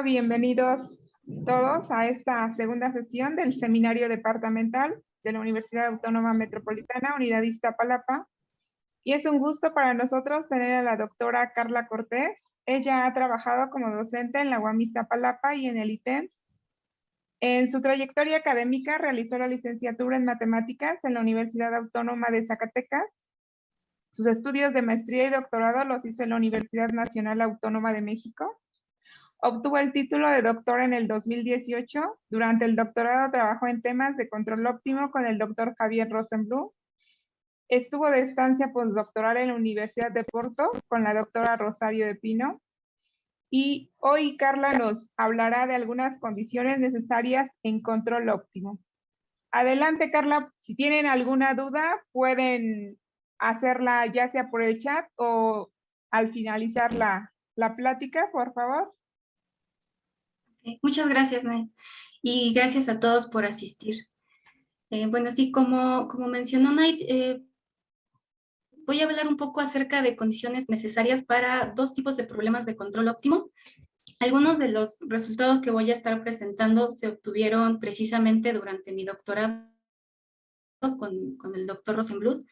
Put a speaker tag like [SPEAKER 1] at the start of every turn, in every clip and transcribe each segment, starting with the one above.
[SPEAKER 1] Bienvenidos todos a esta segunda sesión del Seminario Departamental de la Universidad Autónoma Metropolitana, Unidad Iztapalapa. Y es un gusto para nosotros tener a la doctora Carla Cortés. Ella ha trabajado como docente en la UAM Iztapalapa y en el ITEMS. En su trayectoria académica realizó la licenciatura en Matemáticas en la Universidad Autónoma de Zacatecas. Sus estudios de maestría y doctorado los hizo en la Universidad Nacional Autónoma de México. Obtuvo el título de doctor en el 2018. Durante el doctorado trabajó en temas de control óptimo con el doctor Javier Rosenblum. Estuvo de estancia postdoctoral en la Universidad de Porto con la doctora Rosario de Pino. Y hoy Carla nos hablará de algunas condiciones necesarias en control óptimo. Adelante, Carla. Si tienen alguna duda, pueden hacerla ya sea por el chat o al finalizar la plática, por favor.
[SPEAKER 2] Muchas gracias, Nay, y gracias a todos por asistir. Bueno, sí, como mencionó Nay, voy a hablar un poco acerca de condiciones necesarias para dos tipos de problemas de control óptimo. Algunos de los resultados que voy a estar presentando se obtuvieron precisamente durante mi doctorado con el doctor Rosenbluth.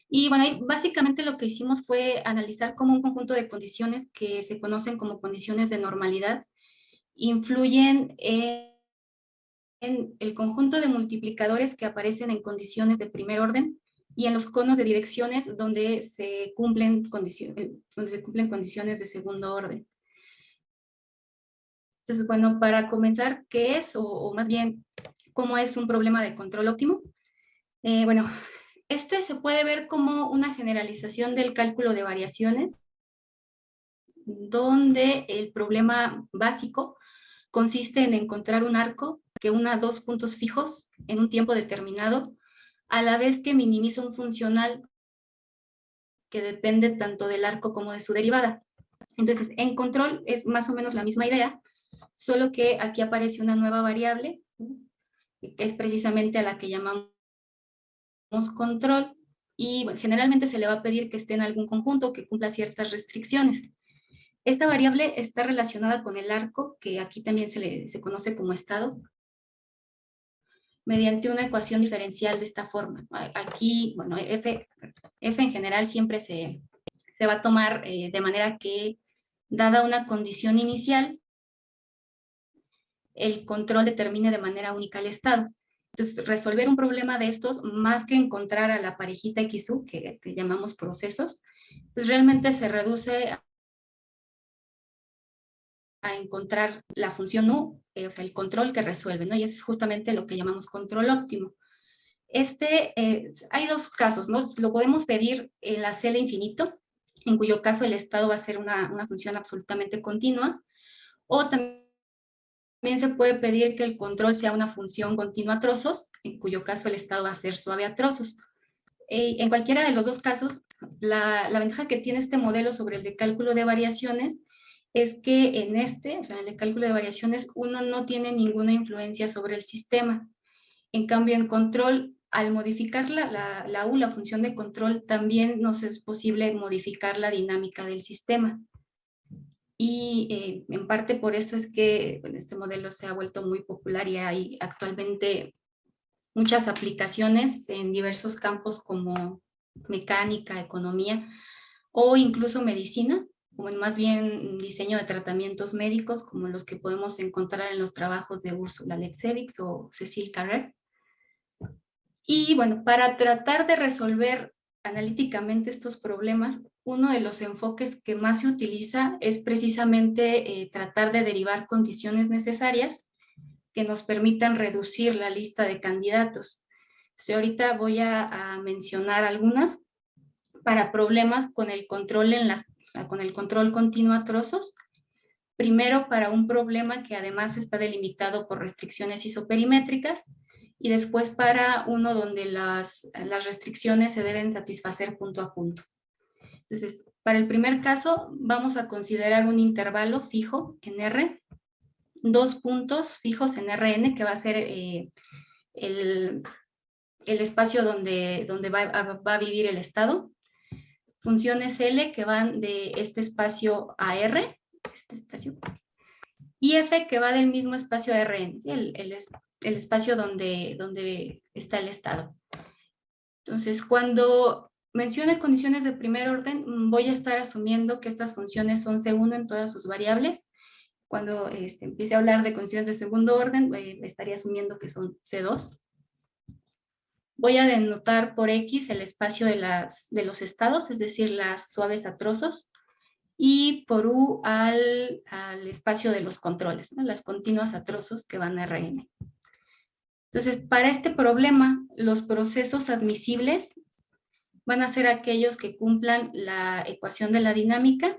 [SPEAKER 2] Y bueno, básicamente lo que hicimos fue analizar cómo un conjunto de condiciones que se conocen como condiciones de normalidad influyen en el conjunto de multiplicadores que aparecen en condiciones de primer orden y en los conos de direcciones donde se cumplen condiciones de segundo orden. Entonces, bueno, para comenzar, ¿qué es o más bien cómo es un problema de control óptimo? Bueno, este se puede ver como una generalización del cálculo de variaciones, donde el problema básico consiste en encontrar un arco que una dos puntos fijos en un tiempo determinado, a la vez que minimiza un funcional que depende tanto del arco como de su derivada. Entonces, en control es más o menos la misma idea, solo que aquí aparece una nueva variable, que es precisamente a la que llamamos control, y bueno, generalmente se le va a pedir que esté en algún conjunto que cumpla ciertas restricciones. Esta variable está relacionada con el arco, que aquí también se conoce como estado, mediante una ecuación diferencial de esta forma. Aquí, bueno, f en general siempre se va a tomar de manera que, dada una condición inicial, el control determine de manera única el estado. Entonces, resolver un problema de estos, más que encontrar a la parejita XU, que llamamos procesos, pues realmente se reduce a encontrar la función U, o sea, el control que resuelve, ¿no? Y es justamente lo que llamamos control óptimo. Hay dos casos, ¿no? Lo podemos pedir en la celda infinito, en cuyo caso el estado va a ser una función absolutamente continua, o también se puede pedir que el control sea una función continua a trozos, en cuyo caso el estado va a ser suave a trozos. En cualquiera de los dos casos, la ventaja que tiene este modelo sobre el de cálculo de variaciones es que en o sea, en el cálculo de variaciones, uno no tiene ninguna influencia sobre el sistema. En cambio, en control, al modificar la U, la función de control, también nos es posible modificar la dinámica del sistema. Y en parte por esto es que bueno, este modelo se ha vuelto muy popular y hay actualmente muchas aplicaciones en diversos campos como mecánica, economía o incluso medicina, como en más bien diseño de tratamientos médicos, como los que podemos encontrar en los trabajos de Ursula Lexevix o Cécile Carrère. Y bueno, para tratar de resolver analíticamente estos problemas, uno de los enfoques que más se utiliza es precisamente tratar de derivar condiciones necesarias que nos permitan reducir la lista de candidatos. Entonces, ahorita voy a mencionar algunas para problemas con el control con el control continuo a trozos. Primero, para un problema que además está delimitado por restricciones isoperimétricas, y después para uno donde las restricciones se deben satisfacer punto a punto. Entonces, para el primer caso, vamos a considerar un intervalo fijo en R, dos puntos fijos en Rn, que va a ser el espacio donde va a vivir el estado, funciones L que van de este espacio a R, este espacio, y F que va del mismo espacio a Rn, ¿sí? El espacio donde está el estado. Entonces, cuando mencione condiciones de primer orden, voy a estar asumiendo que estas funciones son C1 en todas sus variables. Cuando empiece a hablar de condiciones de segundo orden, estaría asumiendo que son C2. Voy a denotar por X el espacio de los estados, es decir, las suaves a trozos, y por U al espacio de los controles, ¿no? Las continuas a trozos que van a Rn. Entonces, para este problema, los procesos admisibles van a ser aquellos que cumplan la ecuación de la dinámica,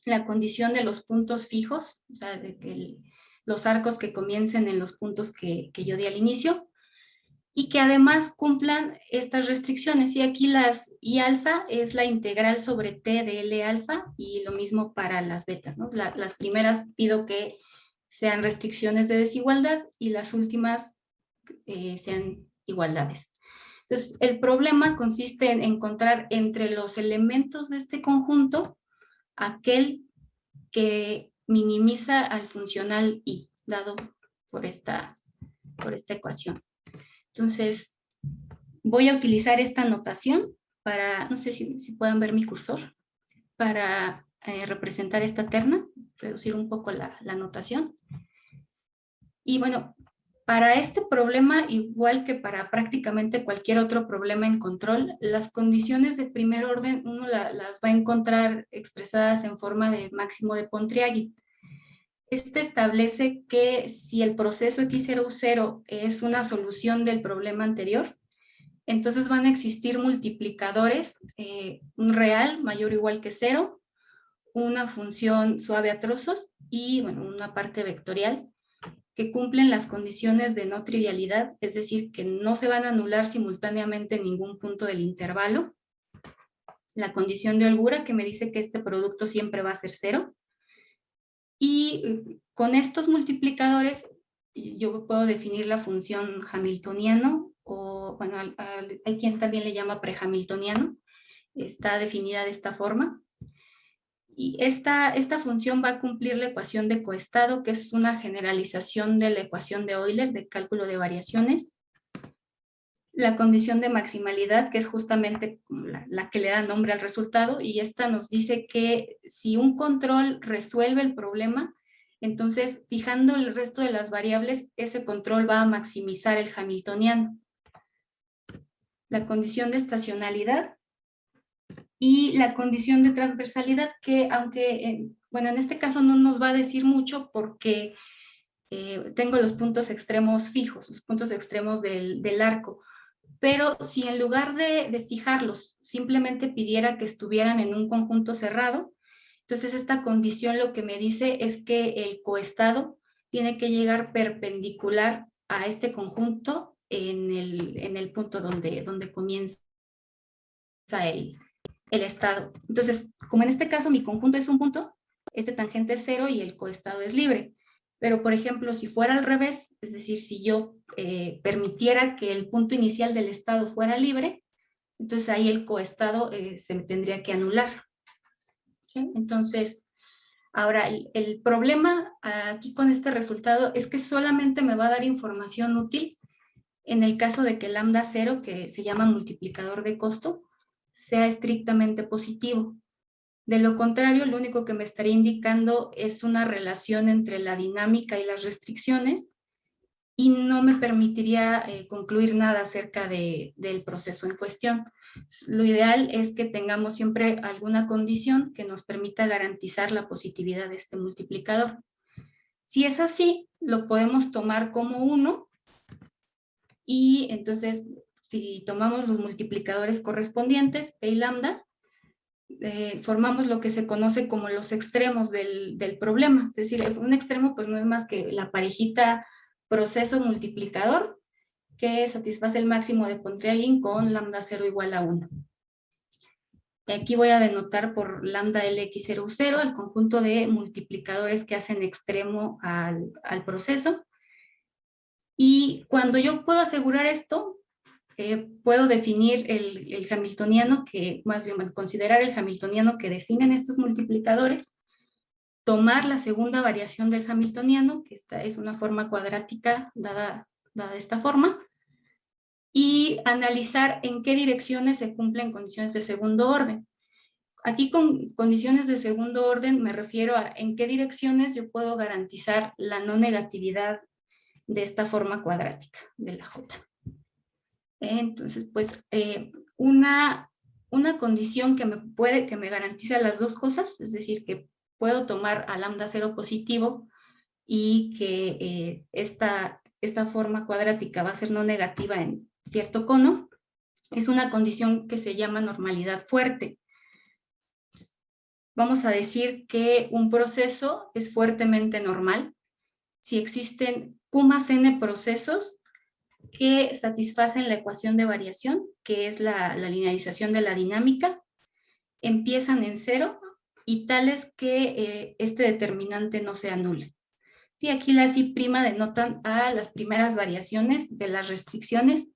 [SPEAKER 2] la condición de los puntos fijos, o sea, de que los arcos que comiencen en los puntos que yo di al inicio, y que además cumplan estas restricciones. Y aquí las I alfa es la integral sobre T de L alfa, y lo mismo para las betas, ¿no? Las primeras pido que sean restricciones de desigualdad y las últimas sean igualdades. Entonces, el problema consiste en encontrar entre los elementos de este conjunto aquel que minimiza al funcional I, dado por esta ecuación. Entonces, voy a utilizar esta notación para, no sé si puedan ver mi cursor, para representar esta terna, reducir un poco la notación. Y bueno, para este problema, igual que para prácticamente cualquier otro problema en control, las condiciones de primer orden uno las va a encontrar expresadas en forma de máximo de Pontryagin. Este establece que si el proceso X0U0 es una solución del problema anterior, entonces van a existir multiplicadores, un real mayor o igual que 0, una función suave a trozos y bueno, una parte vectorial que cumplen las condiciones de no trivialidad, es decir, que no se van a anular simultáneamente en ningún punto del intervalo. La condición de holgura que me dice que este producto siempre va a ser 0. Y con estos multiplicadores yo puedo definir la función hamiltoniano, o bueno, hay quien también le llama prehamiltoniano, está definida de esta forma. Y esta función va a cumplir la ecuación de coestado, que es una generalización de la ecuación de Euler de cálculo de variaciones. La condición de maximalidad, que es justamente la que le da nombre al resultado, y esta nos dice que si un control resuelve el problema, entonces fijando el resto de las variables, ese control va a maximizar el hamiltoniano. La condición de estacionalidad y la condición de transversalidad, que aunque, bueno, en este caso no nos va a decir mucho porque tengo los puntos extremos fijos, los puntos extremos del arco. Pero si en lugar de fijarlos simplemente pidiera que estuvieran en un conjunto cerrado, entonces esta condición lo que me dice es que el coestado tiene que llegar perpendicular a este conjunto en el punto donde comienza el estado. Entonces, como en este caso mi conjunto es un punto, este tangente es 0 y el coestado es libre. Pero, por ejemplo, si fuera al revés, es decir, si yo permitiera que el punto inicial del estado fuera libre, entonces ahí el coestado se tendría que anular. ¿Sí? Entonces, ahora, el problema aquí con este resultado es que solamente me va a dar información útil en el caso de que lambda 0, que se llama multiplicador de costo, sea estrictamente positivo. De lo contrario, lo único que me estaría indicando es una relación entre la dinámica y las restricciones y no me permitiría concluir nada acerca del proceso en cuestión. Lo ideal es que tengamos siempre alguna condición que nos permita garantizar la positividad de este multiplicador. Si es así, lo podemos tomar como 1 y entonces si tomamos los multiplicadores correspondientes, P y lambda, formamos lo que se conoce como los extremos del problema. Es decir, un extremo pues no es más que la parejita proceso multiplicador que satisface el máximo de Pontryagin con lambda 0 igual a 1. Aquí voy a denotar por lambda LX0 el conjunto de multiplicadores que hacen extremo al proceso. Y cuando yo puedo asegurar esto, puedo definir el hamiltoniano, que más bien considerar el hamiltoniano que definen estos multiplicadores, tomar la segunda variación del hamiltoniano, que esta es una forma cuadrática dada de esta forma, y analizar en qué direcciones se cumplen condiciones de segundo orden. Aquí con condiciones de segundo orden me refiero a en qué direcciones yo puedo garantizar la no negatividad de esta forma cuadrática de la J. Entonces, pues, una condición que me garantiza las dos cosas, es decir, que puedo tomar a lambda cero positivo y que esta forma cuadrática va a ser no negativa en cierto cono, es una condición que se llama normalidad fuerte. Vamos a decir que un proceso es fuertemente normal si existen Q más N procesos que satisfacen la ecuación de variación, que es la linearización de la dinámica, empiezan en cero y tales que este determinante no se anule. Sí, aquí las I' denotan a las primeras variaciones de las restricciones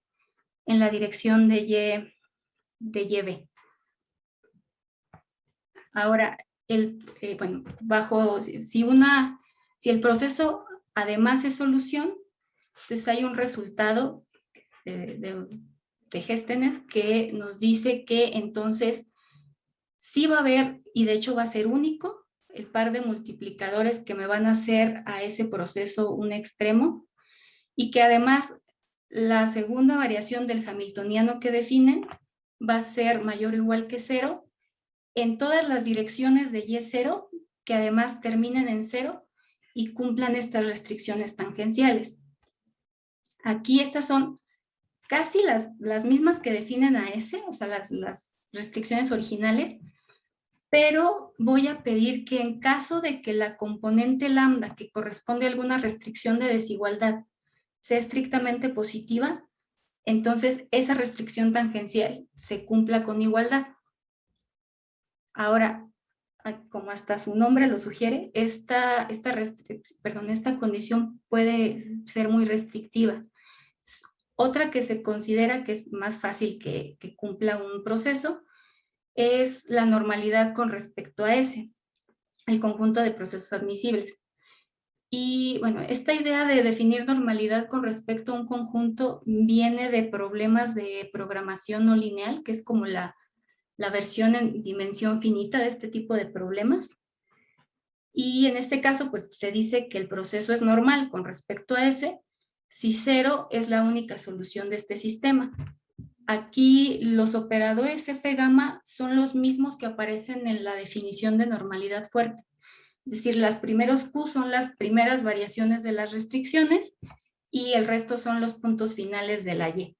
[SPEAKER 2] en la dirección de YB. Ahora, bueno, si el proceso además es solución, entonces hay un resultado de Géstenes que nos dice que entonces sí va a haber, y de hecho va a ser único, el par de multiplicadores que me van a hacer a ese proceso un extremo, y que además la segunda variación del hamiltoniano que definen va a ser mayor o igual que cero en todas las direcciones de Y0 que además terminen en cero y cumplan estas restricciones tangenciales. Aquí estas son casi las mismas que definen a S, o sea, las restricciones originales, pero voy a pedir que en caso de que la componente lambda que corresponde a alguna restricción de desigualdad sea estrictamente positiva, entonces esa restricción tangencial se cumpla con igualdad. Ahora, como hasta su nombre lo sugiere, esta condición puede ser muy restrictiva. Otra que se considera que es más fácil que cumpla un proceso es la normalidad con respecto a S, el conjunto de procesos admisibles. Y bueno, esta idea de definir normalidad con respecto a un conjunto viene de problemas de programación no lineal, que es como la versión en dimensión finita de este tipo de problemas. Y en este caso, pues se dice que el proceso es normal con respecto a S, si cero es la única solución de este sistema. Aquí los operadores F gamma son los mismos que aparecen en la definición de normalidad fuerte. Es decir, las primeros Q son las primeras variaciones de las restricciones y el resto son los puntos finales de la Y.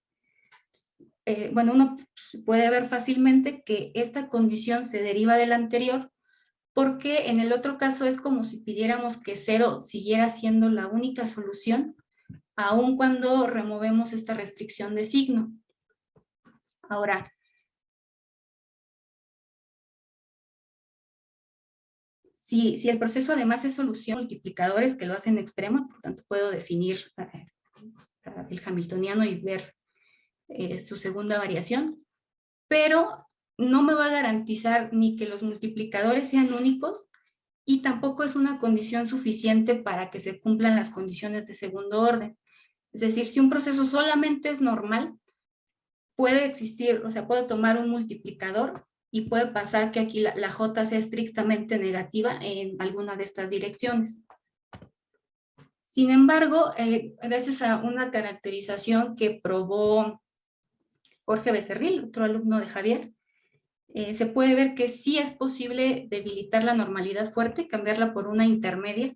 [SPEAKER 2] Bueno, uno puede ver fácilmente que esta condición se deriva de la anterior porque en el otro caso es como si pidiéramos que cero siguiera siendo la única solución, aun cuando removemos esta restricción de signo. Ahora, si el proceso además es solución, multiplicadores que lo hacen extremo, por tanto puedo definir el hamiltoniano y ver su segunda variación, pero no me va a garantizar ni que los multiplicadores sean únicos y tampoco es una condición suficiente para que se cumplan las condiciones de segundo orden. Es decir, si un proceso solamente es normal, puede existir, o sea, puedo tomar un multiplicador y puede pasar que aquí la J sea estrictamente negativa en alguna de estas direcciones. Sin embargo, gracias a una caracterización que probó Jorge Becerril, otro alumno de Javier, se puede ver que sí es posible debilitar la normalidad fuerte, cambiarla por una intermedia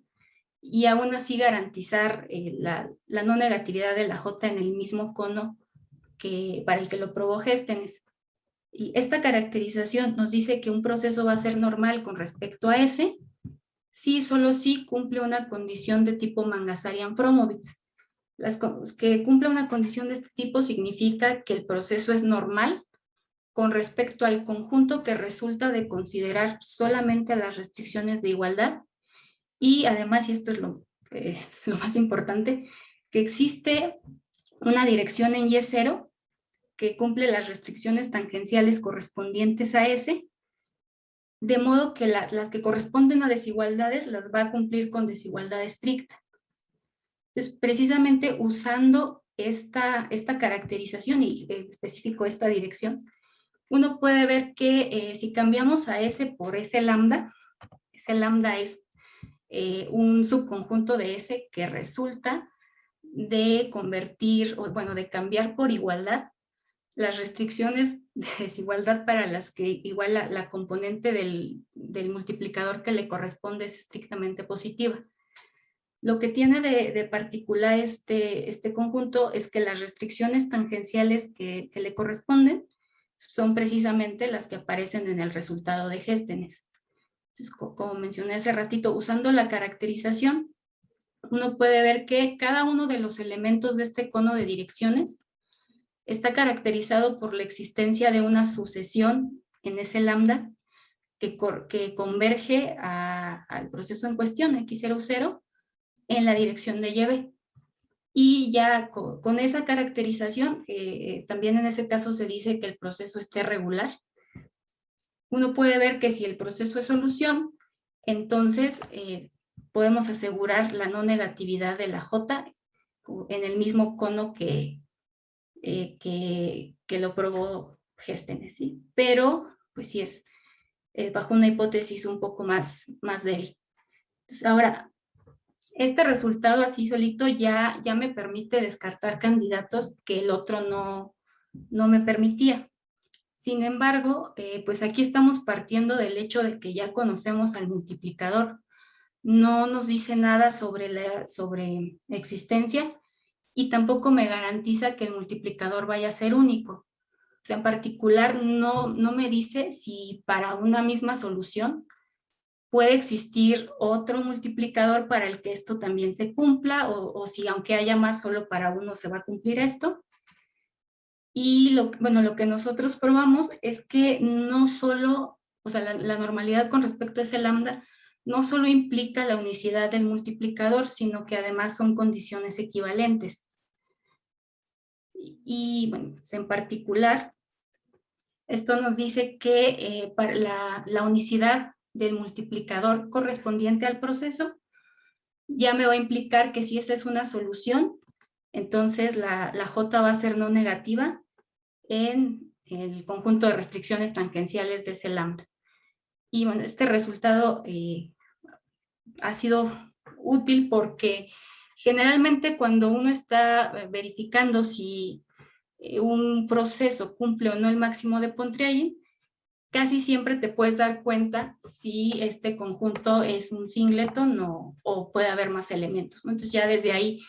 [SPEAKER 2] y aún así garantizar la no negatividad de la J en el mismo cono para el que lo probó Géstenes. Y esta caracterización nos dice que un proceso va a ser normal con respecto a S si solo si cumple una condición de tipo Mangasarian-Fromovitz. Que cumpla una condición de este tipo significa que el proceso es normal con respecto al conjunto que resulta de considerar solamente las restricciones de igualdad y además, y esto es lo más importante, que existe una dirección en Y0 que cumple las restricciones tangenciales correspondientes a S de modo que las que corresponden a desigualdades las va a cumplir con desigualdad estricta. Entonces, precisamente usando esta caracterización y en específico esta dirección, uno puede ver que si cambiamos a S por S lambda, ese lambda es un subconjunto de S que resulta de convertir, o bueno, de cambiar por igualdad las restricciones de desigualdad para las que igual la componente del multiplicador que le corresponde es estrictamente positiva. Lo que tiene de particular este conjunto es que las restricciones tangenciales que le corresponden son precisamente las que aparecen en el resultado de Géstenes. Entonces, como mencioné hace ratito, usando la caracterización, uno puede ver que cada uno de los elementos de este cono de direcciones está caracterizado por la existencia de una sucesión en ese lambda que converge al proceso en cuestión, X00, en la dirección de YB. Y ya con esa caracterización, también en ese caso se dice que el proceso esté regular. Uno puede ver que si el proceso es solución, entonces podemos asegurar la no negatividad de la J en el mismo cono que lo probó Géstenes, ¿sí? Pero, pues sí es bajo una hipótesis un poco más débil. Entonces, ahora, este resultado así solito ya me permite descartar candidatos que el otro no me permitía. Sin embargo, pues aquí estamos partiendo del hecho de que ya conocemos al multiplicador. No nos dice nada sobre existencia y tampoco me garantiza que el multiplicador vaya a ser único. O sea, en particular no me dice si para una misma solución puede existir otro multiplicador para el que esto también se cumpla o si aunque haya más solo para uno se va a cumplir esto. Y lo que nosotros probamos es que no solo, o sea, la normalidad con respecto a ese lambda no solo implica la unicidad del multiplicador, sino que además son condiciones equivalentes. Y bueno, pues en particular, esto nos dice que para la unicidad del multiplicador correspondiente al proceso ya me va a implicar que si esta es una solución, entonces la J va a ser no negativa en el conjunto de restricciones tangenciales de ese lambda. Y bueno, este resultado ha sido útil porque generalmente cuando uno está verificando si un proceso cumple o no el máximo de Pontryagin, casi siempre te puedes dar cuenta si este conjunto es un singleton o puede haber más elementos, ¿no? Entonces ya desde ahí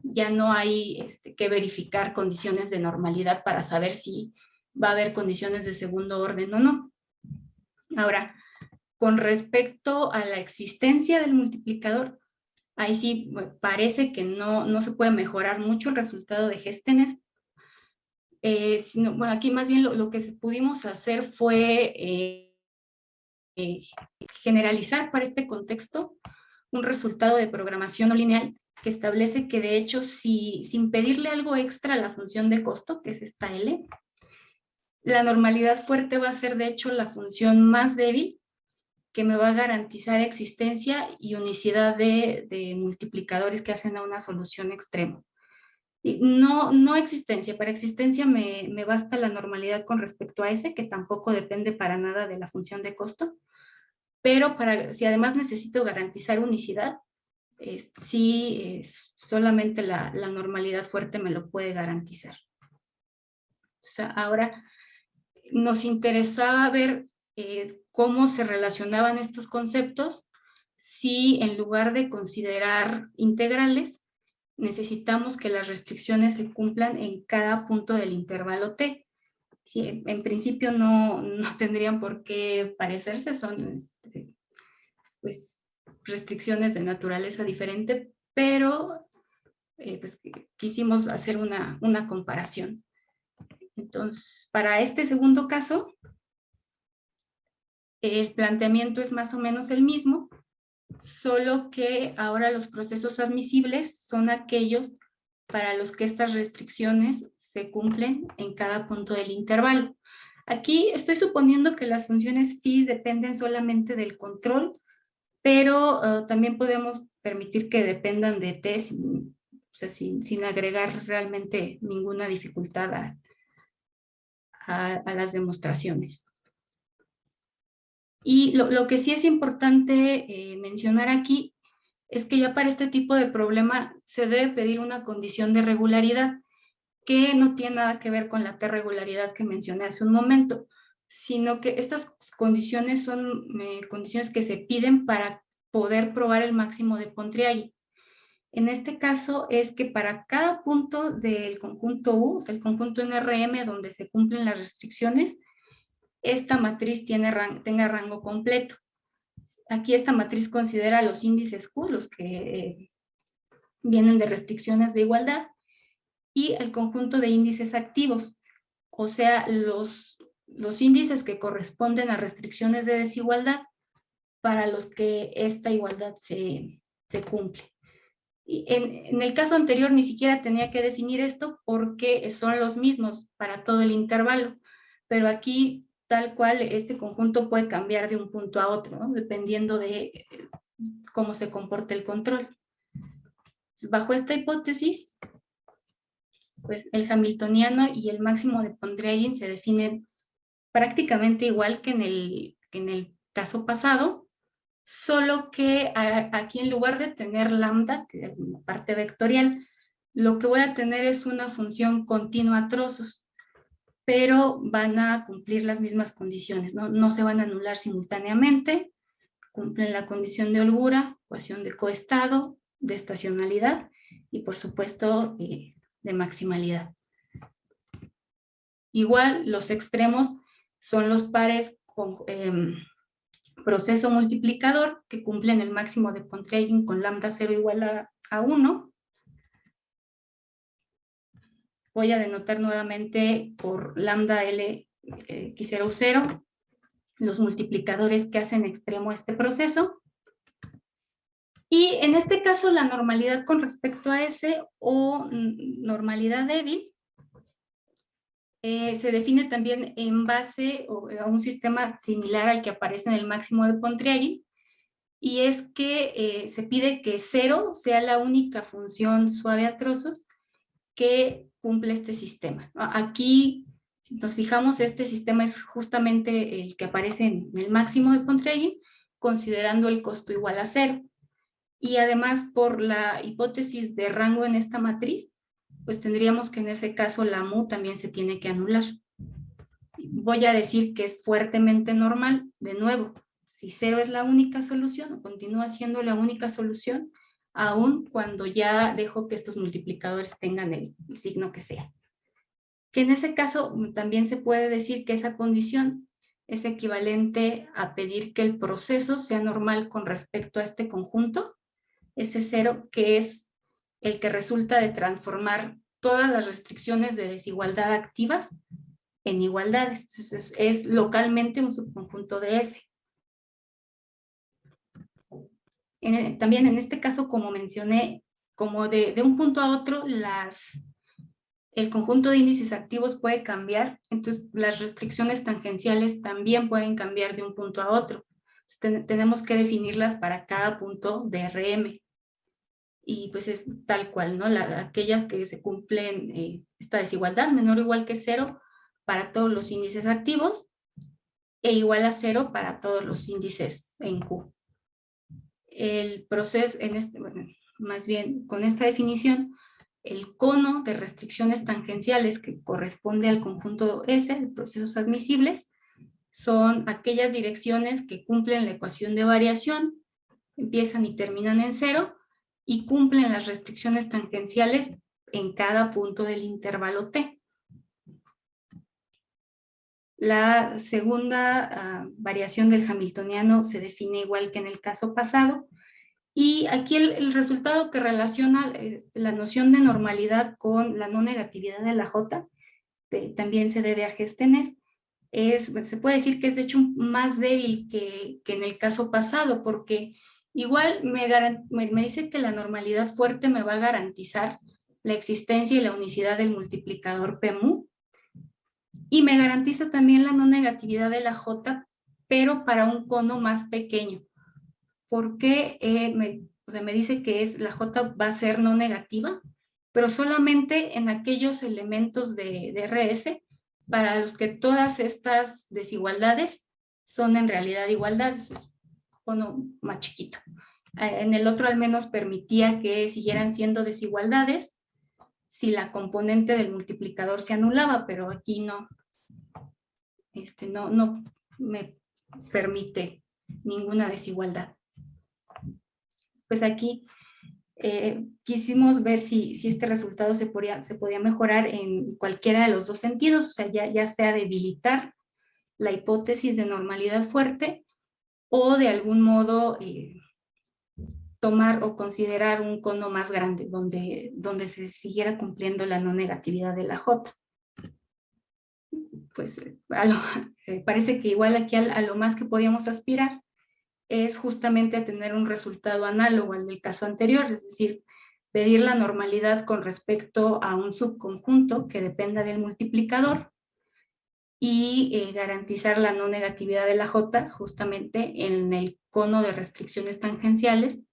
[SPEAKER 2] ya no hay que verificar condiciones de normalidad para saber si va a haber condiciones de segundo orden o no. Ahora, con respecto a la existencia del multiplicador, ahí sí parece que no se puede mejorar mucho el resultado de Géstenes. Bueno, aquí más bien lo que pudimos hacer fue generalizar para este contexto un resultado de programación no lineal que establece que de hecho sin pedirle algo extra a la función de costo, que es esta L, la normalidad fuerte va a ser de hecho la función más débil que me va a garantizar existencia y unicidad de multiplicadores que hacen a una solución extrema. Y no existencia, para existencia me basta la normalidad con respecto a S, que tampoco depende para nada de la función de costo, pero si además necesito garantizar unicidad, sí, solamente la normalidad fuerte me lo puede garantizar. O sea, ahora nos interesaba ver cómo se relacionaban estos conceptos si en lugar de considerar integrales, necesitamos que las restricciones se cumplan en cada punto del intervalo t. Sí, en principio no tendrían por qué parecerse, son pues, restricciones de naturaleza diferente, pero pues, quisimos hacer una comparación. Entonces, para este segundo caso, el planteamiento es más o menos el mismo, solo que ahora los procesos admisibles son aquellos para los que estas restricciones se cumplen en cada punto del intervalo. Aquí estoy suponiendo que las funciones phi dependen solamente del control, pero también podemos permitir que dependan de t sin, o sea, sin agregar realmente ninguna dificultad a las demostraciones. Y lo que sí es importante mencionar aquí es que ya para este tipo de problema se debe pedir una condición de regularidad, que no tiene nada que ver con la T-regularidad que mencioné hace un momento, sino que estas condiciones son condiciones que se piden para poder probar el máximo de Pontryagin. En este caso es que para cada punto del conjunto U, o sea, el conjunto NRM donde se cumplen las restricciones, esta matriz tenga rango completo. Aquí esta matriz considera los índices Q, los que vienen de restricciones de igualdad, y el conjunto de índices activos, o sea, los índices que corresponden a restricciones de desigualdad para los que esta igualdad se cumple. Y en el caso anterior ni siquiera tenía que definir esto porque son los mismos para todo el intervalo, pero aquí tal cual este conjunto puede cambiar de un punto a otro, ¿no? Dependiendo de cómo se comporte el control. Entonces, bajo esta hipótesis, pues el hamiltoniano y el máximo de Pontryagin se definen prácticamente igual que en el caso pasado, solo que aquí en lugar de tener lambda, que es una parte vectorial, lo que voy a tener es una función continua a trozos, pero van a cumplir las mismas condiciones, ¿no? No se van a anular simultáneamente, cumplen la condición de holgura, ecuación de coestado, de estacionalidad y por supuesto de maximalidad. Igual los extremos son los pares con proceso multiplicador que cumplen el máximo de Pontryagin con lambda 0 igual a 1. Voy a denotar nuevamente por lambda L x0 0 los multiplicadores que hacen extremo este proceso. Y en este caso la normalidad con respecto a S o normalidad débil se define también en base a un sistema similar al que aparece en el máximo de Pontryagin, y es que se pide que 0 sea la única función suave a trozos que cumple este sistema. Aquí, si nos fijamos, este sistema es justamente el que aparece en el máximo de Pontryagin, considerando el costo igual a 0. Y además, por la hipótesis de rango en esta matriz, pues tendríamos que en ese caso la mu también se tiene que anular. Voy a decir que es fuertemente normal, de nuevo, si 0 es la única solución o continúa siendo la única solución, aun cuando ya dejo que estos multiplicadores tengan el signo que sea. Que en ese caso también se puede decir que esa condición es equivalente a pedir que el proceso sea normal con respecto a este conjunto, ese 0 que es el que resulta de transformar todas las restricciones de desigualdad activas en igualdades. Entonces es localmente un subconjunto de S. También en este caso, como mencioné, como de un punto a otro, el conjunto de índices activos puede cambiar, entonces las restricciones tangenciales también pueden cambiar de un punto a otro. Tenemos que definirlas para cada punto de RM. Y pues es tal cual, ¿no? Aquellas que se cumplen esta desigualdad menor o igual que 0 para todos los índices activos e igual a 0 para todos los índices en Q. El proceso, bueno, más bien con esta definición, el cono de restricciones tangenciales que corresponde al conjunto S de procesos admisibles son aquellas direcciones que cumplen la ecuación de variación, empiezan y terminan en 0 y cumplen las restricciones tangenciales en cada punto del intervalo T. La segunda variación del hamiltoniano se define igual que en el caso pasado, y aquí el resultado que relaciona la noción de normalidad con la no negatividad de la J también se debe a Géstenes. Se puede decir que es de hecho más débil que en el caso pasado, porque igual me dice que la normalidad fuerte me va a garantizar la existencia y la unicidad del multiplicador PMU, Y me garantiza también la no negatividad de la J, pero para un cono más pequeño. Porque me dice que la J va a ser no negativa, pero solamente en aquellos elementos de RS para los que todas estas desigualdades son en realidad igualdades, es cono más chiquito. En el otro al menos permitía que siguieran siendo desigualdades si la componente del multiplicador se anulaba, pero aquí no me permite ninguna desigualdad. Pues aquí quisimos ver si este resultado se podía mejorar en cualquiera de los dos sentidos, o sea, ya sea debilitar la hipótesis de normalidad fuerte o de algún modo tomar o considerar un cono más grande donde se siguiera cumpliendo la no negatividad de la J. Pues parece que igual aquí a lo más que podíamos aspirar es justamente a tener un resultado análogo al del caso anterior, es decir, pedir la normalidad con respecto a un subconjunto que dependa del multiplicador y garantizar la no negatividad de la J justamente en el cono de restricciones tangenciales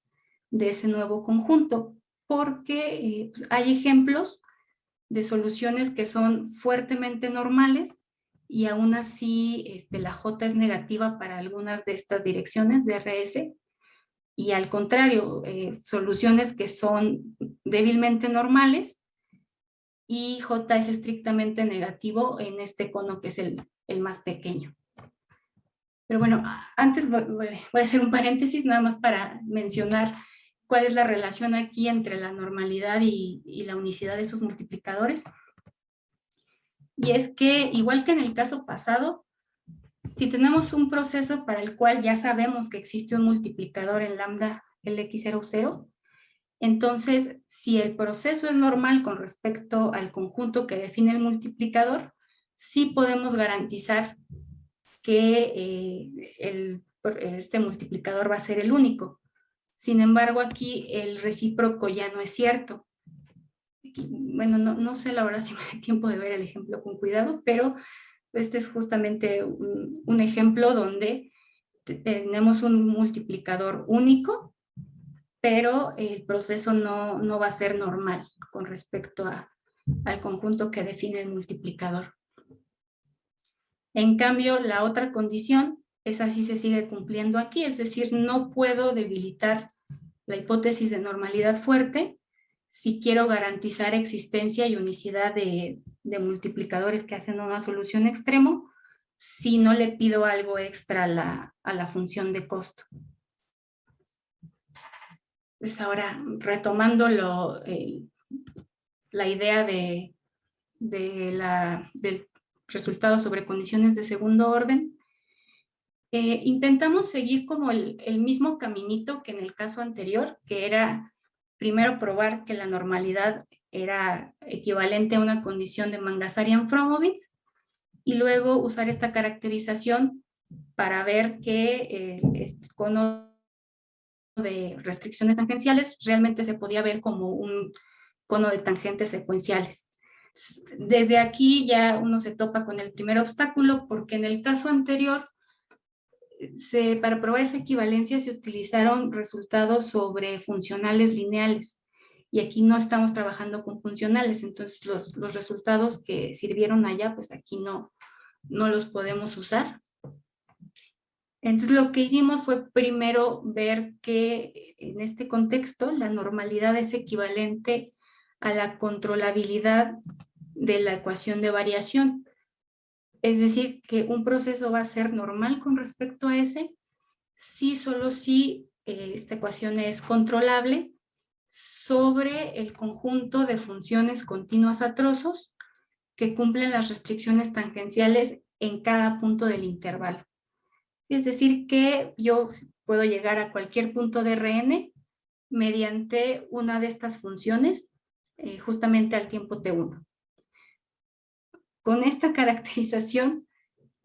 [SPEAKER 2] de ese nuevo conjunto, porque hay ejemplos de soluciones que son fuertemente normales y aún así la J es negativa para algunas de estas direcciones de RS, y al contrario, soluciones que son débilmente normales y J es estrictamente negativo en este cono que es el más pequeño. Pero bueno, antes voy a hacer un paréntesis nada más para mencionar cuál es la relación aquí entre la normalidad y la unicidad de esos multiplicadores. Y es que, igual que en el caso pasado, si tenemos un proceso para el cual ya sabemos que existe un multiplicador en lambda LX00, entonces, si el proceso es normal con respecto al conjunto que define el multiplicador, sí podemos garantizar que este multiplicador va a ser el único. Sin embargo, aquí el recíproco ya no es cierto. Bueno, no sé la verdad si me da tiempo de ver el ejemplo con cuidado, pero este es justamente un ejemplo donde tenemos un multiplicador único, pero el proceso no va a ser normal con respecto al conjunto que define el multiplicador. En cambio, la otra condición, esa sí se sigue cumpliendo aquí, es decir, no puedo debilitar la hipótesis de normalidad fuerte si quiero garantizar existencia y unicidad de multiplicadores que hacen una solución extremo, si no le pido algo extra a la función de costo. Pues ahora, retomando la idea del resultado sobre condiciones de segundo orden, intentamos seguir como el mismo caminito que en el caso anterior, que era primero probar que la normalidad era equivalente a una condición de Mangasarian-Fromowitz y luego usar esta caracterización para ver que este cono de restricciones tangenciales realmente se podía ver como un cono de tangentes secuenciales. Desde aquí ya uno se topa con el primer obstáculo, porque en el caso anterior, para probar esa equivalencia se utilizaron resultados sobre funcionales lineales, y aquí no estamos trabajando con funcionales, entonces los resultados que sirvieron allá, pues aquí no los podemos usar. Entonces lo que hicimos fue primero ver que en este contexto la normalidad es equivalente a la controlabilidad de la ecuación de variación. Es decir, que un proceso va a ser normal con respecto a ese, si solo si esta ecuación es controlable sobre el conjunto de funciones continuas a trozos que cumplen las restricciones tangenciales en cada punto del intervalo. Es decir, que yo puedo llegar a cualquier punto de Rn mediante una de estas funciones, justamente al tiempo t1. Con esta caracterización,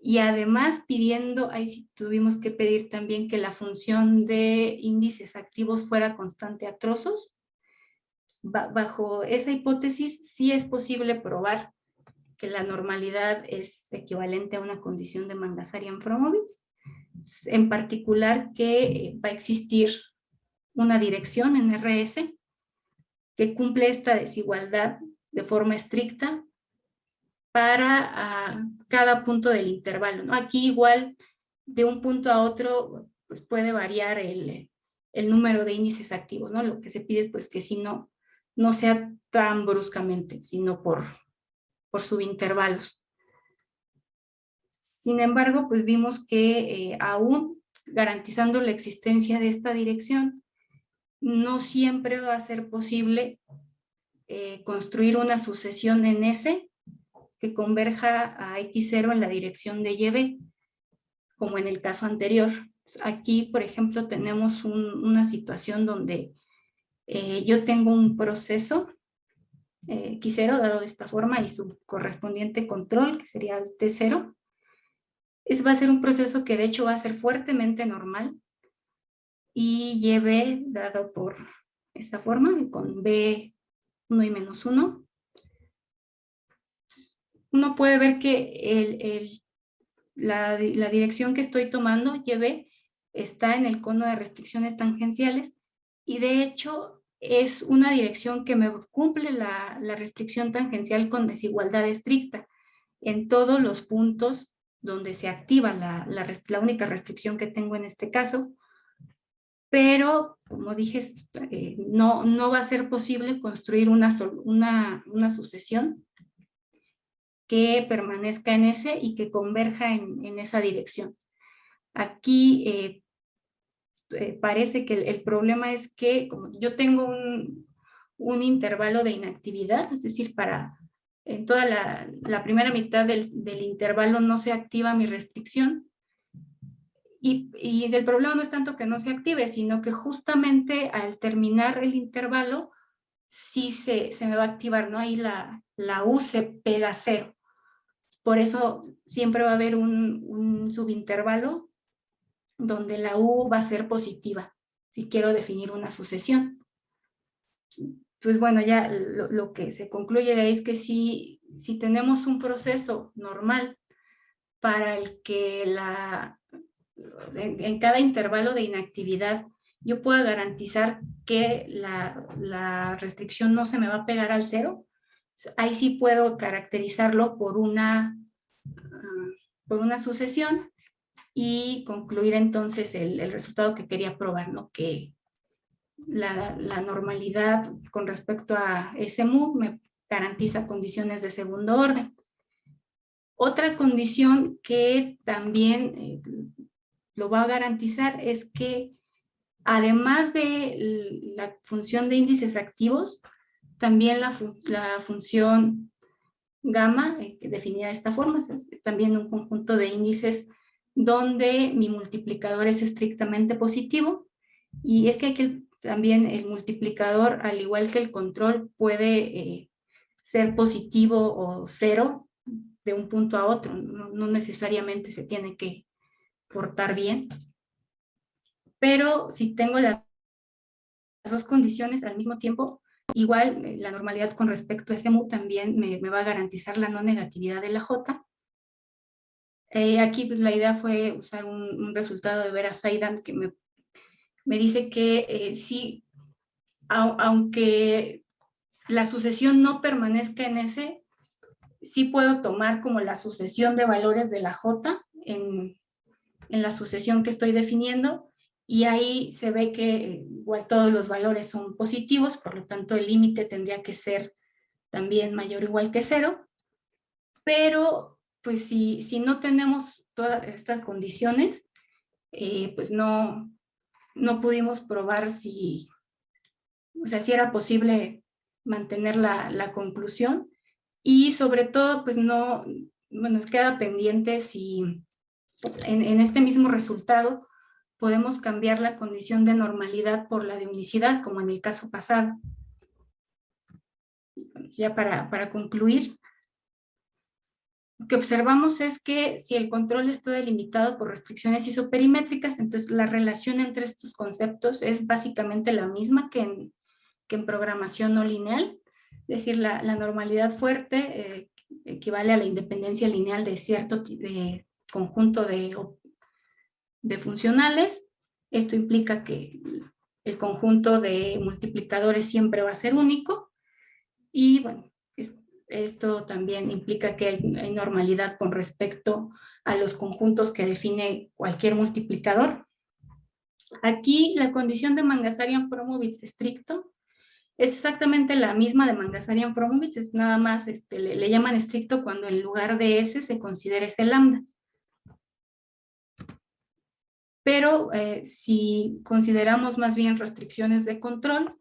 [SPEAKER 2] y además pidiendo, ahí sí tuvimos que pedir también que la función de índices activos fuera constante a trozos. Bajo esa hipótesis sí es posible probar que la normalidad es equivalente a una condición de Mangasarian-Fromowitz. En particular que va a existir una dirección en RS que cumple esta desigualdad de forma estricta para cada punto del intervalo, ¿no? Aquí igual de un punto a otro pues puede variar el número de índices activos, ¿no? Lo que se pide es pues que si no sea tan bruscamente, sino por subintervalos. Sin embargo, pues vimos que aún garantizando la existencia de esta dirección, no siempre va a ser posible construir una sucesión en S que converja a X0 en la dirección de YB, como en el caso anterior. Aquí, por ejemplo, tenemos una situación donde yo tengo un proceso X0 dado de esta forma y su correspondiente control, que sería el T0. Va a ser un proceso que de hecho va a ser fuertemente normal y YB dado por esta forma, con B1 y -1. Uno puede ver que la dirección que estoy tomando, YB, está en el cono de restricciones tangenciales y de hecho es una dirección que me cumple la restricción tangencial con desigualdad estricta en todos los puntos donde se activa la única restricción que tengo en este caso, pero como dije, no va a ser posible construir una sucesión que permanezca en ese y que converja en esa dirección. Aquí parece que el problema es que como yo tengo un intervalo de inactividad, es decir, en toda la primera mitad del intervalo no se activa mi restricción, y el problema no es tanto que no se active, sino que justamente al terminar el intervalo sí se me va a activar, ¿no? Ahí la U se pega a 0. Por eso siempre va a haber un subintervalo donde la U va a ser positiva, si quiero definir una sucesión. Pues bueno, ya lo que se concluye de ahí es que si tenemos un proceso normal para el que en cada intervalo de inactividad yo pueda garantizar que la restricción no se me va a pegar al 0, ahí sí puedo caracterizarlo por una sucesión y concluir entonces el resultado que quería probar, ¿no? Que la normalidad con respecto a ese MU me garantiza condiciones de segundo orden. Otra condición que también lo va a garantizar es que además de la función de índices activos, también la función gamma, definida de esta forma, es también un conjunto de índices donde mi multiplicador es estrictamente positivo, y es que aquí también el multiplicador, al igual que el control, puede ser positivo o 0 de un punto a otro, no necesariamente se tiene que portar bien, pero si tengo las dos condiciones al mismo tiempo, igual la normalidad con respecto a ese MU también me va a garantizar la no negatividad de la J. Aquí pues, la idea fue usar un resultado de Vera Saidan que me dice que sí, aunque la sucesión no permanezca en ese, sí puedo tomar como la sucesión de valores de la J en la sucesión que estoy definiendo, y ahí se ve que igual todos los valores son positivos, por lo tanto el límite tendría que ser también mayor o igual que 0, pero pues si no tenemos todas estas condiciones, pues no pudimos probar si era posible mantener la conclusión, y sobre todo pues nos queda pendiente si en este mismo resultado podemos cambiar la condición de normalidad por la de unicidad, como en el caso pasado. Ya para concluir, lo que observamos es que si el control está delimitado por restricciones isoperimétricas, entonces la relación entre estos conceptos es básicamente la misma que en programación no lineal, es decir, la normalidad fuerte equivale a la independencia lineal de cierto conjunto de funcionales. Esto implica que el conjunto de multiplicadores siempre va a ser único. Y bueno, esto también implica que hay normalidad con respecto a los conjuntos que define cualquier multiplicador. Aquí la condición de Mangasarian-Fromowitz estricto es exactamente la misma de Mangasarian-Fromowitz, es nada más, le llaman estricto cuando en lugar de S se considera ese lambda. Pero si consideramos más bien restricciones de control,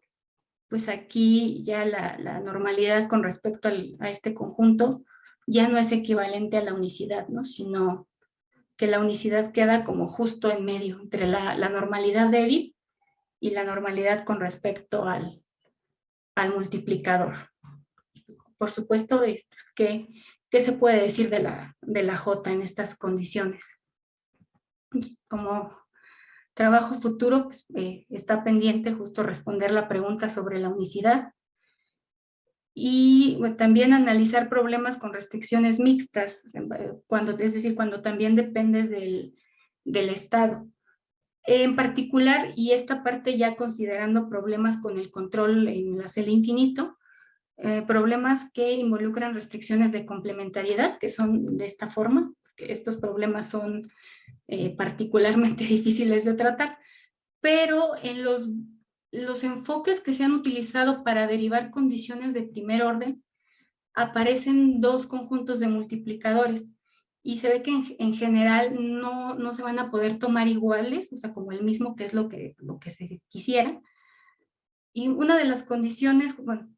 [SPEAKER 2] pues aquí ya la normalidad con respecto a este conjunto ya no es equivalente a la unicidad, ¿no? Sino que la unicidad queda como justo en medio entre la normalidad débil y la normalidad con respecto al multiplicador. Por supuesto, ¿qué se puede decir de la J en estas condiciones? Como trabajo futuro, pues, está pendiente justo responder la pregunta sobre la unicidad y bueno, también analizar problemas con restricciones mixtas, es decir, cuando también dependes del estado. En particular, y esta parte ya considerando problemas con el control en la celda infinito, problemas que involucran restricciones de complementariedad, que son de esta forma, que estos problemas son particularmente difíciles de tratar, pero en los enfoques que se han utilizado para derivar condiciones de primer orden, aparecen dos conjuntos de multiplicadores y se ve que en general no se van a poder tomar iguales, o sea, como el mismo, que es lo que se quisiera. Y una de las condiciones, bueno,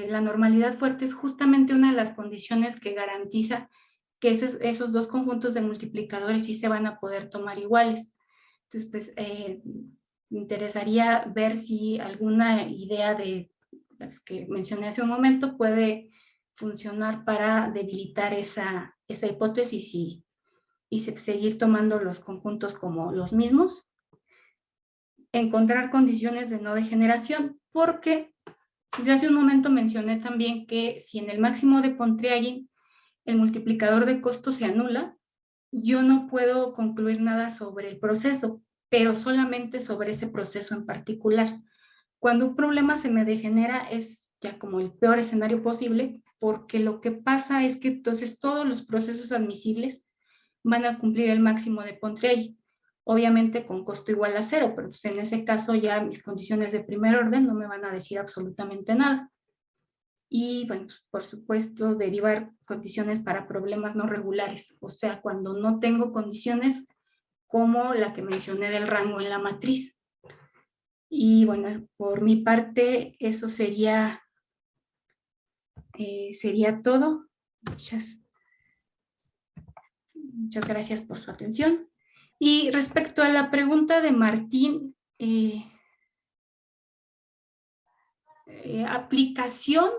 [SPEAKER 2] la normalidad fuerte es justamente una de las condiciones que garantiza que esos dos conjuntos de multiplicadores sí se van a poder tomar iguales. Entonces, pues, me interesaría ver si alguna idea de las que mencioné hace un momento puede funcionar para debilitar esa hipótesis y seguir tomando los conjuntos como los mismos. Encontrar condiciones de no degeneración, porque yo hace un momento mencioné también que si en el máximo de Pontryagin el multiplicador de costo se anula, yo no puedo concluir nada sobre el proceso, pero solamente sobre ese proceso en particular. Cuando un problema se me degenera es ya como el peor escenario posible, porque lo que pasa es que entonces todos los procesos admisibles van a cumplir el máximo de Pontryagin, obviamente con costo igual a 0, pero pues en ese caso ya mis condiciones de primer orden no me van a decir absolutamente nada. Y bueno, pues, por supuesto, derivar condiciones para problemas no regulares, o sea, cuando no tengo condiciones como la que mencioné del rango en la matriz. Y bueno, por mi parte, eso sería todo. Muchas gracias por su atención. Y respecto a la pregunta de Martín, aplicación,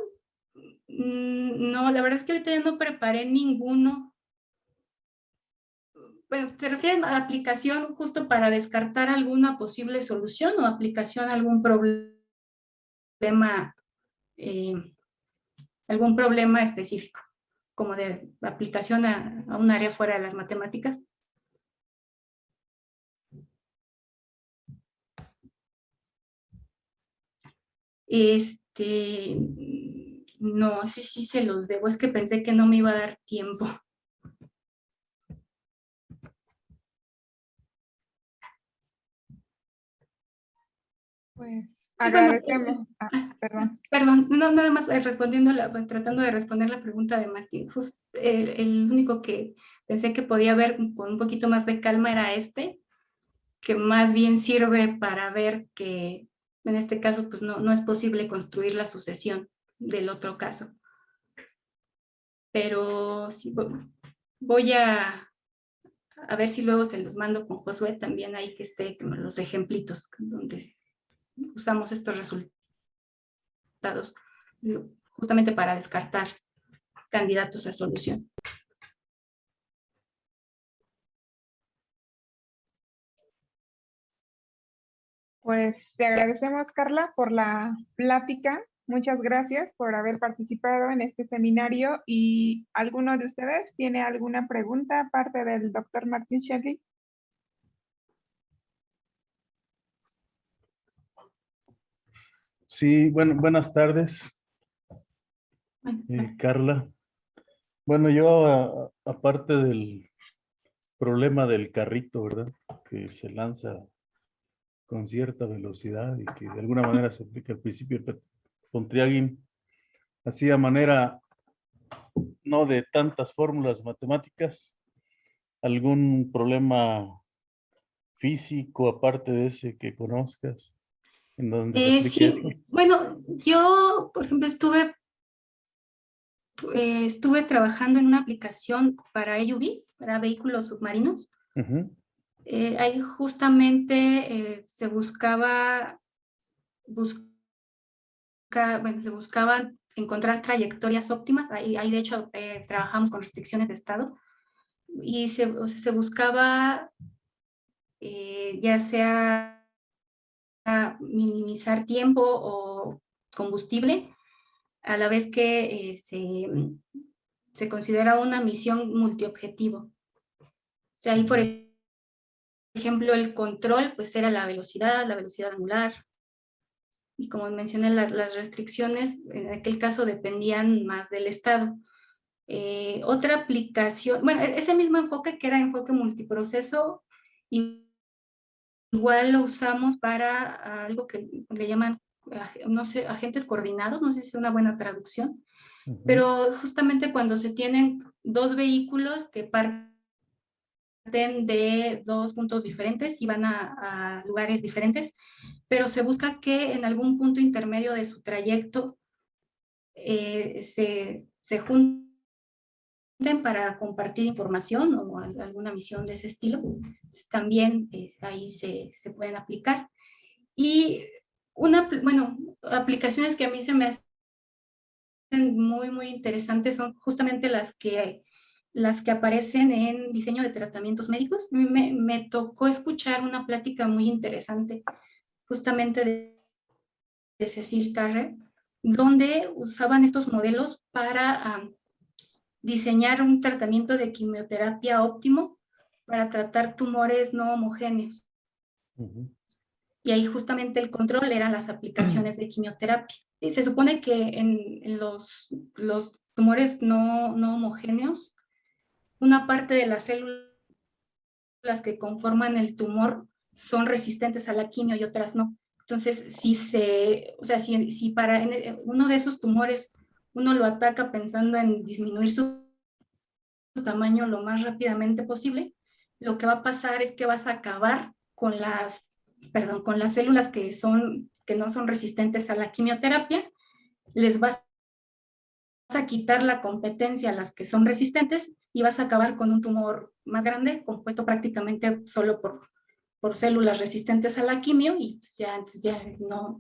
[SPEAKER 2] no, la verdad es que ahorita ya no preparé ninguno. Bueno, ¿te refieres a aplicación justo para descartar alguna posible solución o aplicación a algún problema específico, como de aplicación a un área fuera de las matemáticas? No, ese sí se los debo, es que pensé que no me iba a dar tiempo.
[SPEAKER 1] Pues
[SPEAKER 2] Bueno,
[SPEAKER 1] agradecemos. Perdón.
[SPEAKER 2] perdón, no, nada más tratando de responder la pregunta de Martín. El único que pensé que podía ver con un poquito más de calma era que más bien sirve para ver que en este caso pues no es posible construir la sucesión del otro caso. Pero sí, voy a ver si luego se los mando con Josué también ahí que esté los ejemplitos donde usamos estos resultados justamente para descartar candidatos a solución.
[SPEAKER 1] Pues te agradecemos, Carla, por la plática. Muchas gracias por haber participado en este seminario. ¿Y alguno de ustedes tiene alguna pregunta aparte del doctor Martín Shelley?
[SPEAKER 3] Sí, bueno, buenas tardes,
[SPEAKER 2] Bueno,
[SPEAKER 3] Carla. Bueno, yo aparte del problema del carrito, ¿verdad? Que se lanza con cierta velocidad y que de alguna manera se aplica al principio de Pontryagin, así a manera no de tantas fórmulas matemáticas, algún problema físico aparte de ese que conozcas, en donde se aplique esto.
[SPEAKER 2] sí, bueno, yo, por ejemplo, estuve trabajando en una aplicación para AUVs, para vehículos submarinos.
[SPEAKER 3] Ujú.
[SPEAKER 2] Ahí justamente se bueno, se buscaban encontrar trayectorias óptimas. Ahí de hecho trabajamos con restricciones de estado y o sea, se buscaba ya sea minimizar tiempo o combustible, a la vez que se considera una misión multiobjetivo. O sea, ahí por ejemplo el control pues era la velocidad angular, y como mencioné las restricciones en aquel caso dependían más del estado. Otra aplicación, bueno, ese mismo enfoque que era enfoque multiproceso, igual lo usamos para algo que le llaman, no sé, agentes coordinados, no sé si es una buena traducción,
[SPEAKER 3] Ujú.
[SPEAKER 2] pero justamente cuando se tienen dos vehículos que parten de dos puntos diferentes y van a lugares diferentes, pero se busca que en algún punto intermedio de su trayecto se junten para compartir información o alguna misión de ese estilo. Pues también ahí se pueden aplicar. Y bueno, aplicaciones que a mí se me hacen muy, muy interesantes son justamente las que aparecen en diseño de tratamientos médicos. Me tocó escuchar una plática muy interesante justamente de Cecil Carrer, donde usaban estos modelos para diseñar un tratamiento de quimioterapia óptimo para tratar tumores no homogéneos.
[SPEAKER 3] Ujú.
[SPEAKER 2] Y ahí justamente el control eran las aplicaciones de quimioterapia. Y se supone que en los tumores no homogéneos, una parte de las células que conforman el tumor son resistentes a la quimio y otras no. Entonces, o sea, si para uno de esos tumores uno lo ataca pensando en disminuir su tamaño lo más rápidamente posible, lo que va a pasar es que vas a acabar con con las células que no son resistentes a la quimioterapia, les vas a quitar la competencia a las que son resistentes y vas a acabar con un tumor más grande, compuesto prácticamente solo por células resistentes a la quimio, y pues entonces ya no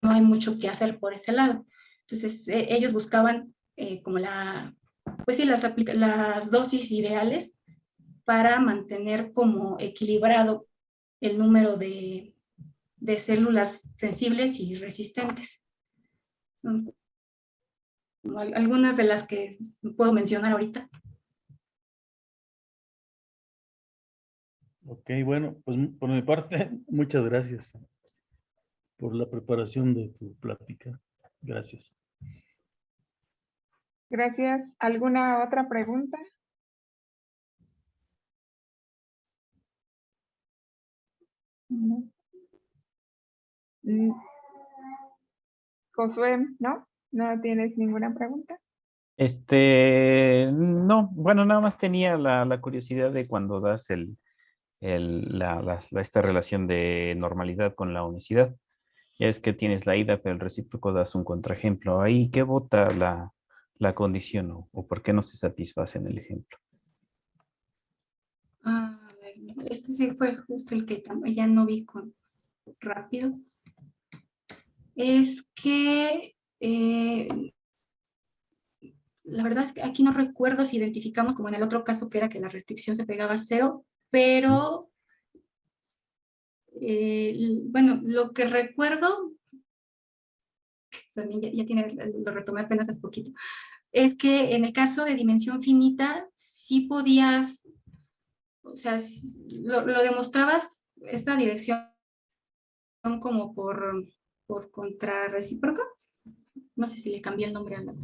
[SPEAKER 2] hay mucho que hacer por ese lado. Entonces, ellos buscaban como pues sí, las dosis ideales para mantener como equilibrado el número de células sensibles y resistentes. Son algunas de las que puedo mencionar ahorita.
[SPEAKER 3] Ok, bueno, pues por mi parte, muchas gracias por la preparación de tu plática. Gracias.
[SPEAKER 1] Gracias. ¿Alguna otra pregunta? No. Mm, Josué, ¿no? ¿No tienes ninguna pregunta?
[SPEAKER 4] No, bueno, nada más tenía la curiosidad de cuando das esta relación de normalidad con la unicidad. Ya es que tienes la ida, pero el recíproco das un contraejemplo. Ahí, ¿qué vota la condición o por qué no se satisface en el ejemplo?
[SPEAKER 2] A ver, este sí fue justo el que ya no vi rápido. Es que la verdad es que aquí no recuerdo si identificamos como en el otro caso que era que la restricción se pegaba a cero, pero bueno, lo que recuerdo también ya tiene, lo retomé apenas hace poquito, es que en el caso de dimensión finita, sí podías, o sea, lo demostrabas esta dirección como por contrarrecíproca, no sé si le cambié el nombre a la...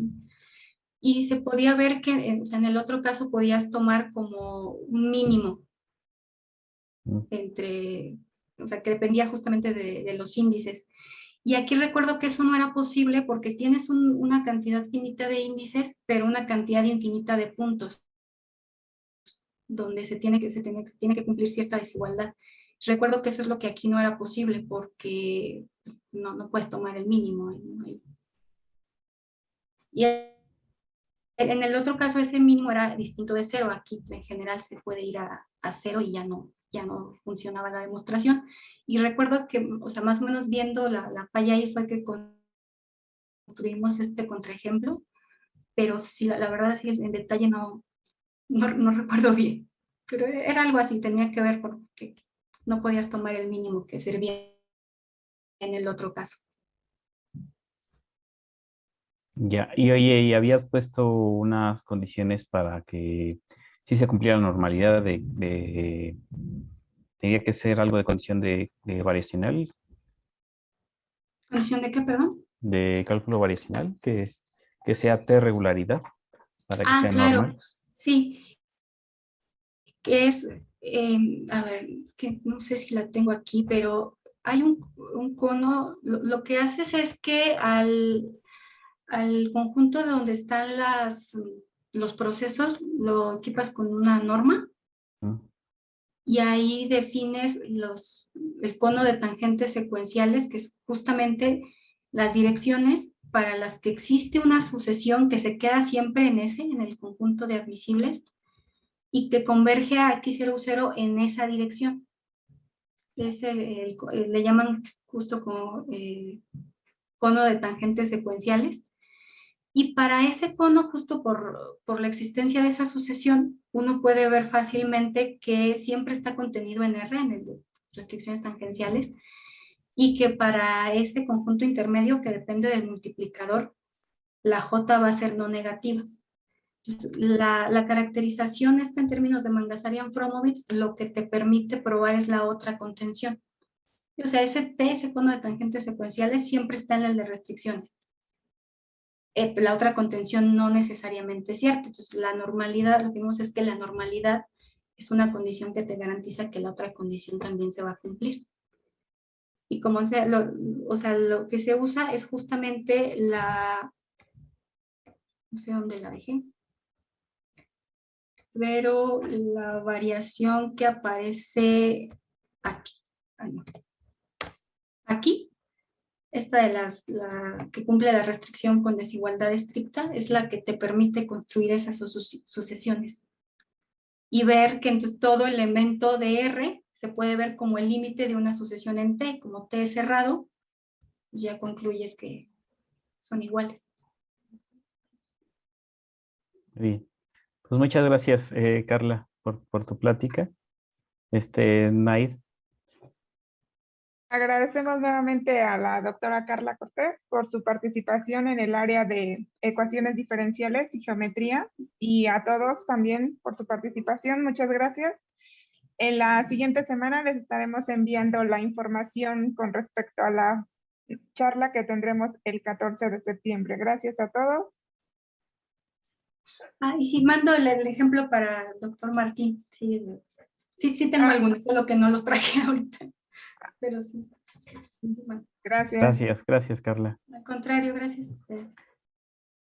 [SPEAKER 2] Y se podía ver que, o sea, en el otro caso podías tomar como un mínimo entre, o sea, que dependía justamente de los índices. Y aquí recuerdo que eso no era posible porque tienes una cantidad finita de índices, pero una cantidad infinita de puntos, donde se tiene que cumplir cierta desigualdad. Recuerdo que eso es lo que aquí no era posible porque pues, no puedes tomar el mínimo. Y en el otro caso ese mínimo era distinto de cero. Aquí en general se puede ir a cero y ya no funcionaba la demostración. Y recuerdo que, o sea, más o menos viendo la falla ahí fue que construimos este contraejemplo, pero sí, la verdad sí, en detalle no recuerdo bien. Pero era algo así, tenía que ver porque no podías tomar el mínimo que servía en el otro caso.
[SPEAKER 4] Ya, y oye, ¿y habías puesto unas condiciones para que sí se cumpliera la normalidad tenía que ser algo de condición de variacional,
[SPEAKER 2] ¿Condición de qué, perdón?
[SPEAKER 4] de cálculo variacional, que sea T regularidad para que
[SPEAKER 2] Ah,
[SPEAKER 4] sea
[SPEAKER 2] claro,
[SPEAKER 4] normal?
[SPEAKER 2] sí, que es, a ver, es que no sé si la tengo aquí, pero hay un cono, lo que haces es que al conjunto de donde están los procesos lo equipas con una norma
[SPEAKER 4] ¿Mm?
[SPEAKER 2] y ahí defines el cono de tangentes secuenciales, que es justamente las direcciones para las que existe una sucesión que se queda siempre en el conjunto de admisibles, y que converge a X00 en esa dirección. Le llaman justo como cono de tangentes secuenciales. Y para ese cono, justo por la existencia de esa sucesión, uno puede ver fácilmente que siempre está contenido en R, en el de restricciones tangenciales, y que para ese conjunto intermedio que depende del multiplicador, la J va a ser no negativa. Entonces, la caracterización está en términos de Mangasarian-Fromowitz, lo que te permite probar es la otra contención. O sea, ese cono de tangentes secuenciales siempre está en el de restricciones. La otra contención no necesariamente es cierta. Entonces, la normalidad, lo que vimos es que la normalidad es una condición que te garantiza que la otra condición también se va a cumplir. Y como lo que se usa es justamente no sé dónde la dejé, pero la variación que aparece aquí, aquí, esta de la que cumple la restricción con desigualdad estricta, es la que te permite construir esas sucesiones y ver que entonces todo elemento de R se puede ver como el límite de una sucesión en T, como T es cerrado, pues ya concluyes que son iguales.
[SPEAKER 4] Bien. Pues muchas gracias, Carla, por tu plática. Nair.
[SPEAKER 1] Agradecemos nuevamente a la doctora Carla Cortés por su participación en el área de ecuaciones diferenciales y geometría, y a todos también por su participación. Muchas gracias. En la siguiente semana les estaremos enviando la información con respecto a la charla que tendremos el 14 de septiembre. Gracias a todos.
[SPEAKER 2] Ah, y sí, mando el ejemplo para el doctor Martín. Sí tengo algunos, solo que no los traje ahorita. Pero sí. Bueno,
[SPEAKER 1] Gracias.
[SPEAKER 4] Gracias, Carla.
[SPEAKER 2] al contrario, gracias a usted.